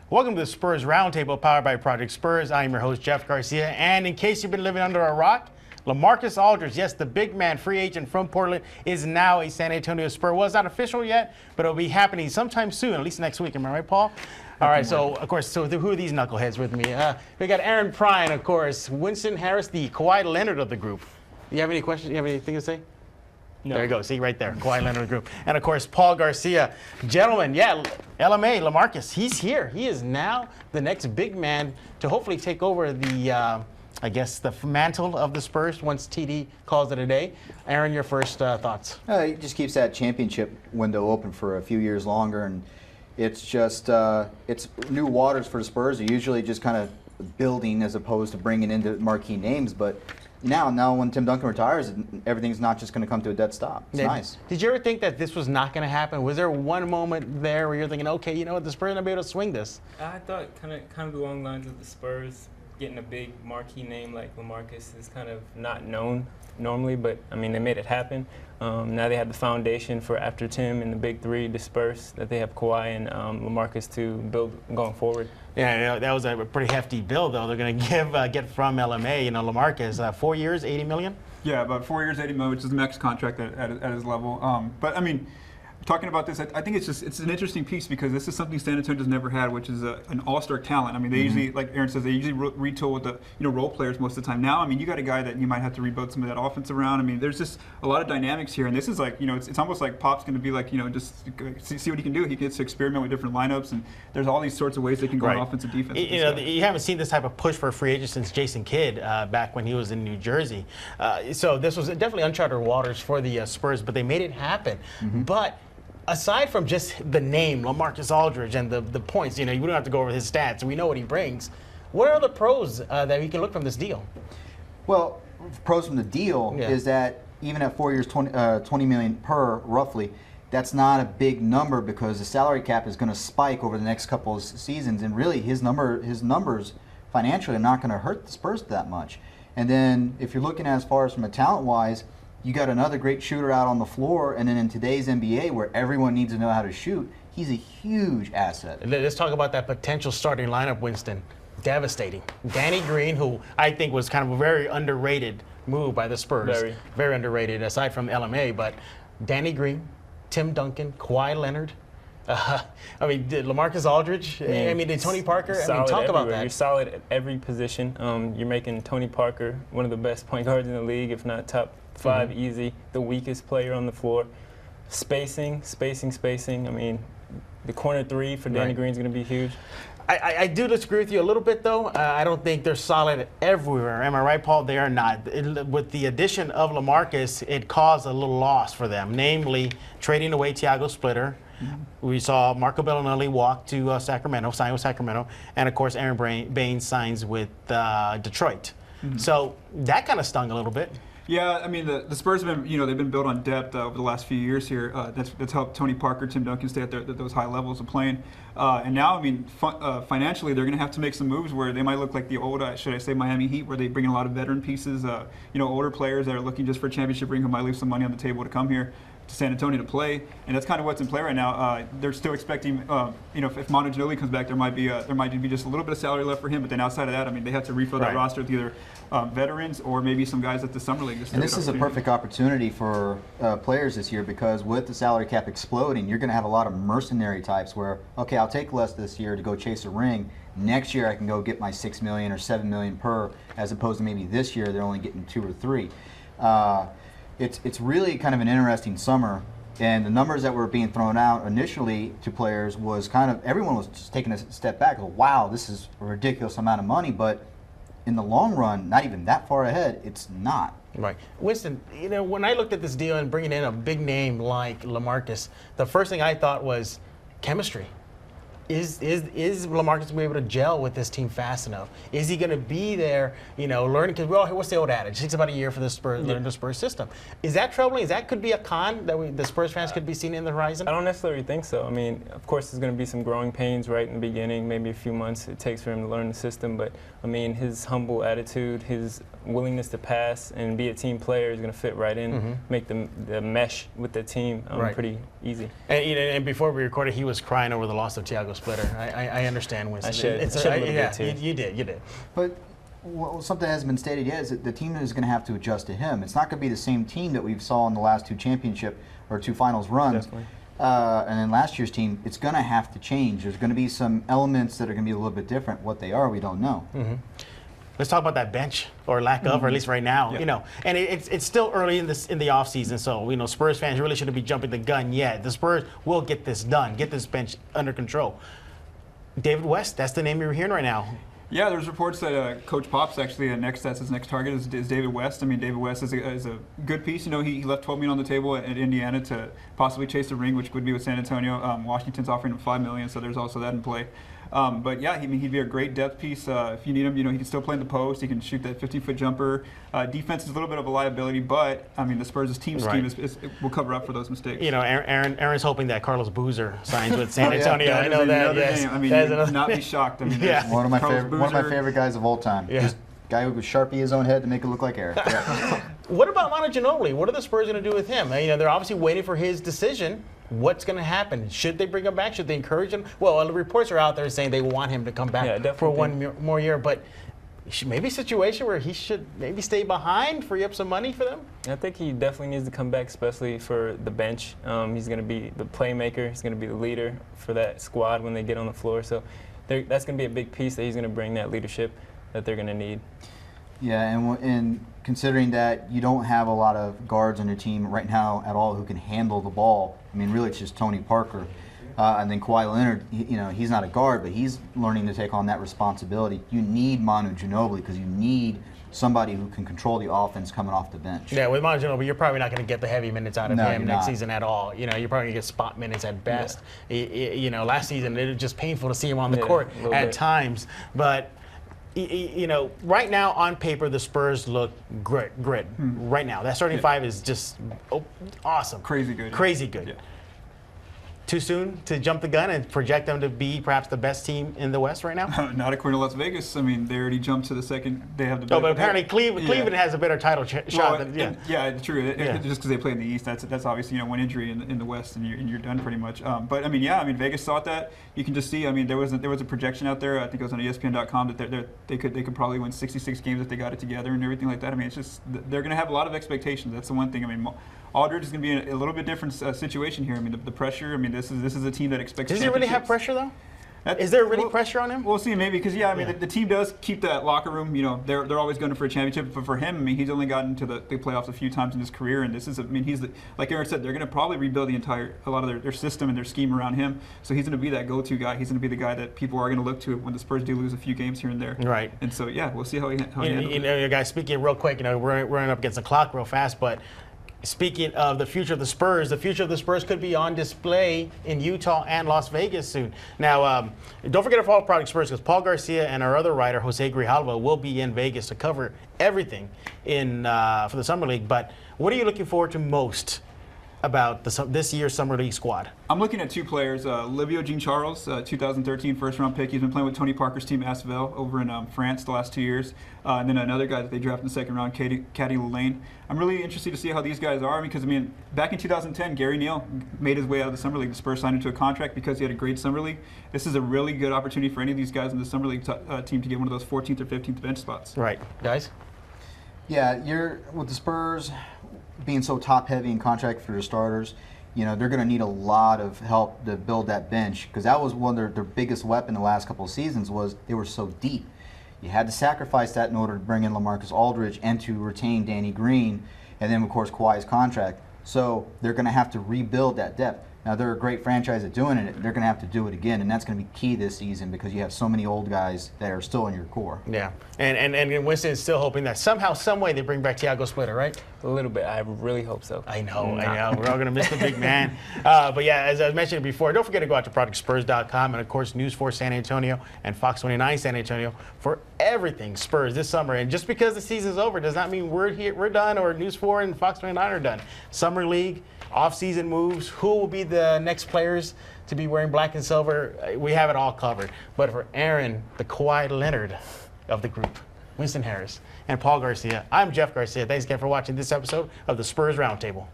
Welcome to the Spurs Roundtable, powered by Project Spurs. I am your host, Jeff Garcia. And in case you've been living under a rock, LaMarcus Aldridge, yes, the big man, free agent from Portland, is now a San Antonio Spur. Well, it's not official yet, but it'll be happening sometime soon, at least next week. Am I right, Paul? All right, so, of course, who are these knuckleheads with me? We got Aaron Preine, of course, Winston Harris, the Kawhi Leonard of the group. Do you have any questions? Do you have anything to say? No. There you go. See, right there. Kawhi Leonard of the group. And, of course, Paul Garcia. Gentlemen, yeah, LMA, LaMarcus, he's here. He is now the next big man to hopefully take over the, I guess, the mantle of the Spurs once TD calls it a day. Aaron, your first thoughts? He just keeps that championship window open for a few years longer, and it's just it's new waters for the Spurs. They're usually just kind of building as opposed to bringing in the marquee names, but now when Tim Duncan retires, everything's not just going to come to a dead stop. It's nice. Did you ever think that this was not going to happen? Was there one moment there where you're thinking, okay, you know what, the Spurs are going to be able to swing this? I thought kind of along the lines of the Spurs getting a big marquee name like LaMarcus is kind of not known normally, but I mean they made it happen. Now they have the foundation for after Tim and the big three disperse that they have Kawhi and LaMarcus to build going forward. Yeah, that was a pretty hefty bill, though. They're going to get from LMA, LaMarcus, 4 years, $80 million? Yeah, about 4 years, $80 million, which is the max contract at his level. But I mean, talking about this, I think it's an interesting piece because this is something San Antonio's never had, which is an all-star talent. I mean, they usually, like Aaron says, they usually retool with the role players most of the time. Now, I mean, you got a guy that you might have to rebuild some of that offense around. I mean, there's just a lot of dynamics here, and this is like, it's almost like Pop's going to be like, just see what he can do. He gets to experiment with different lineups, and there's all these sorts of ways they can go on offense and defense. You haven't seen this type of push for a free agent since Jason Kidd back when he was in New Jersey. So this was definitely uncharted waters for the Spurs, but they made it happen. But aside from just the name, LaMarcus Aldridge, and the points, we don't have to go over his stats. We know what he brings. What are the pros that we can look from this deal? Well, pros from the deal is that even at 4 years, $20 million per, roughly, that's not a big number because the salary cap is going to spike over the next couple of seasons, and really his numbers financially are not going to hurt the Spurs that much. And then if you're looking at as far as from a talent-wise, you got another great shooter out on the floor, and then in today's NBA where everyone needs to know how to shoot, he's a huge asset. Let's talk about that potential starting lineup, Winston. Devastating. Danny Green, who I think was kind of a very underrated move by the Spurs. Very underrated, aside from LMA, but Danny Green, Tim Duncan, Kawhi Leonard. I mean, LaMarcus Aldridge, did Tony Parker? Talk about that. You're solid at every position. You're making Tony Parker one of the best point guards in the league, if not top 5 easy, the weakest player on the floor. Spacing. I mean, the corner three for Danny Green's going to be huge. I do disagree with you a little bit, though. I don't think they're solid everywhere. Am I right, Paul? They are not. With the addition of LaMarcus, it caused a little loss for them, namely trading away Thiago Splitter. We saw Marco Bellinelli walk to Sacramento, sign with Sacramento, and of course Aaron Baines signs with Detroit. So that kind of stung a little bit. Yeah, I mean the Spurs have been, they've been built on depth over the last few years here. That's helped Tony Parker, Tim Duncan stay at those high levels of playing. And now, I mean, financially, they're going to have to make some moves where they might look like the old, should I say, Miami Heat, where they bring in a lot of veteran pieces, older players that are looking just for a championship ring who might leave some money on the table to come here to San Antonio to play, and that's kind of what's in play right now. They're still expecting, if Manu Ginobili comes back, there might be just a little bit of salary left for him. But then outside of that, I mean, they have to refill that roster with either veterans or maybe some guys at the summer league. And this is a perfect opportunity for players this year because with the salary cap exploding, you're going to have a lot of mercenary types where, okay, I'll take less this year to go chase a ring. Next year, I can go get my $6 million or $7 million per, as opposed to maybe this year they're only getting 2 or 3. It's really kind of an interesting summer, and the numbers that were being thrown out initially to players was kind of, everyone was just taking a step back. Wow, this is a ridiculous amount of money, but in the long run, not even that far ahead, it's not. Right. Winston, when I looked at this deal and bringing in a big name like LaMarcus, the first thing I thought was chemistry. Is LaMarcus going to be able to gel with this team fast enough? Is he going to be there, learning? Because what's the old adage? It takes about a year for the Spurs learn the Spurs system. Is that troubling? Is that could be a con that the Spurs fans could be seeing in the horizon? I don't necessarily think so. I mean, of course, there's going to be some growing pains right in the beginning, maybe a few months it takes for him to learn the system. But I mean, his humble attitude, his willingness to pass and be a team player is going to fit right in, make the mesh with the team pretty easy. And before we recorded, he was crying over the loss of Thiago Splitter. I understand, Winston. I should. It's I should a little yeah, bit, too. you did. But something that hasn't been stated yet is that the team is going to have to adjust to him. It's not going to be the same team that we saw in the last two finals runs. Definitely. And then last year's team, it's going to have to change. There's going to be some elements that are going to be a little bit different. What they are, we don't know. Mm-hmm. Let's talk about that bench, or lack of, or at least right now. Yeah. You know, and it's still early in the offseason, so Spurs fans really shouldn't be jumping the gun yet. The Spurs will get this done, get this bench under control. David West, that's the name you're hearing right now. Yeah, there's reports that Coach Pop's actually that's his next target is David West. I mean, David West is a good piece. He left $12 million on the table at Indiana to possibly chase the ring, which would be with San Antonio. Washington's offering him $5 million, so there's also that in play. But yeah, he'd be a great depth piece if you need him. He can still play in the post. He can shoot that 50-foot jumper. Defense is a little bit of a liability, but I mean the Spurs' team scheme will cover up for those mistakes. Aaron's hoping that Carlos Boozer signs with San Antonio. Yeah, I know that. Yes. Name. I mean, you would not be shocked. I mean, Yeah. One of my favorite guys of all time. Yeah. Just guy who would Sharpie his own head to make it look like Eric. Yeah. What about Manu Ginobili? What are the Spurs going to do with him? They're obviously waiting for his decision. What's going to happen? Should they bring him back? Should they encourage him? Well, the reports are out there saying they want him to come back for one more year, but maybe a situation where he should maybe stay behind, free up some money for them? I think he definitely needs to come back, especially for the bench. He's going to be the playmaker. He's going to be the leader for that squad when they get on the floor. So that's going to be a big piece that he's going to bring, that leadership that they're going to need. Yeah, and considering that you don't have a lot of guards on your team right now at all who can handle the ball, I mean, really it's just Tony Parker. And then Kawhi Leonard, he's not a guard, but he's learning to take on that responsibility. You need Manu Ginobili because you need somebody who can control the offense coming off the bench. Yeah, with Manu Ginobili, you're probably not going to get the heavy minutes out of him next not. Season at all. You're probably going to get spot minutes at best. Yeah. Last season, it was just painful to see him on the court at times. But right now on paper, the Spurs look great. Right now, that starting five is just awesome. Crazy good. Crazy good. Yeah. Too soon to jump the gun and project them to be perhaps the best team in the West right now? Not according to Las Vegas. I mean, they already jumped to the second. They have the. No, but apparently Cleveland has a better title shot than true. Just because they play in the East, that's obviously one injury in the West and you're done pretty much. But I mean, Vegas thought that. You can just see. I mean, there was a projection out there. I think it was on ESPN.com that they could probably win 66 games if they got it together and everything like that. I mean, it's just they're going to have a lot of expectations. That's the one thing. I mean, Aldridge is going to be in a little bit different situation here. I mean, the pressure. I mean, this is a team that expects. Does he really have pressure though? Is there really pressure on him? We'll see, maybe, because the team does keep that locker room. They're always going for a championship. But for him, I mean, he's only gotten to the playoffs a few times in his career, and he's like Aaron said, they're going to probably rebuild a lot of their system and their scheme around him. So he's going to be that go-to guy. He's going to be the guy that people are going to look to when the Spurs do lose a few games here and there. Right. And so we'll see how he handles it. Guys, speaking real quick, we're running up against the clock real fast, but. Speaking of the future of the Spurs could be on display in Utah and Las Vegas soon. Now, don't forget to follow Project Spurs because Paul Garcia and our other writer, Jose Grijalva, will be in Vegas to cover everything for the Summer League. But what are you looking forward to most about this year's Summer League squad? I'm looking at two players. Livio Jean-Charles, 2013 first-round pick. He's been playing with Tony Parker's team, Asvel, over in France the last 2 years. And then another guy that they drafted in the second round, Caddy Lane. I'm really interested to see how these guys are because, back in 2010, Gary Neal made his way out of the Summer League. The Spurs signed him to a contract because he had a great Summer League. This is a really good opportunity for any of these guys in the Summer League team to get one of those 14th or 15th bench spots. Right. Guys? Yeah, you're with the Spurs being so top-heavy in contract for their starters, they're going to need a lot of help to build that bench because that was one of their biggest weapon the last couple of seasons was they were so deep. You had to sacrifice that in order to bring in LaMarcus Aldridge and to retain Danny Green and then, of course, Kawhi's contract. So they're going to have to rebuild that depth. Now, they're a great franchise at doing it. They're going to have to do it again, and that's going to be key this season because you have so many old guys that are still in your core. Yeah, and Winston is still hoping that somehow, some way, they bring back Thiago Splitter, right? A little bit. I really hope so. I know. We're all going to miss the big man. But yeah, as I mentioned before, don't forget to go out to ProjectSpurs.com and, of course, News 4 San Antonio and Fox 29 San Antonio for everything Spurs this summer. And just because the season's over does not mean we're done or News 4 and Fox 29 are done. Summer League, off-season moves, who will be the next players to be wearing black and silver, we have it all covered. But for Aaron, the Kawhi Leonard of the group, Winston Harris, and Paul Garcia, I'm Jeff Garcia. Thanks again for watching this episode of the Spurs Roundtable.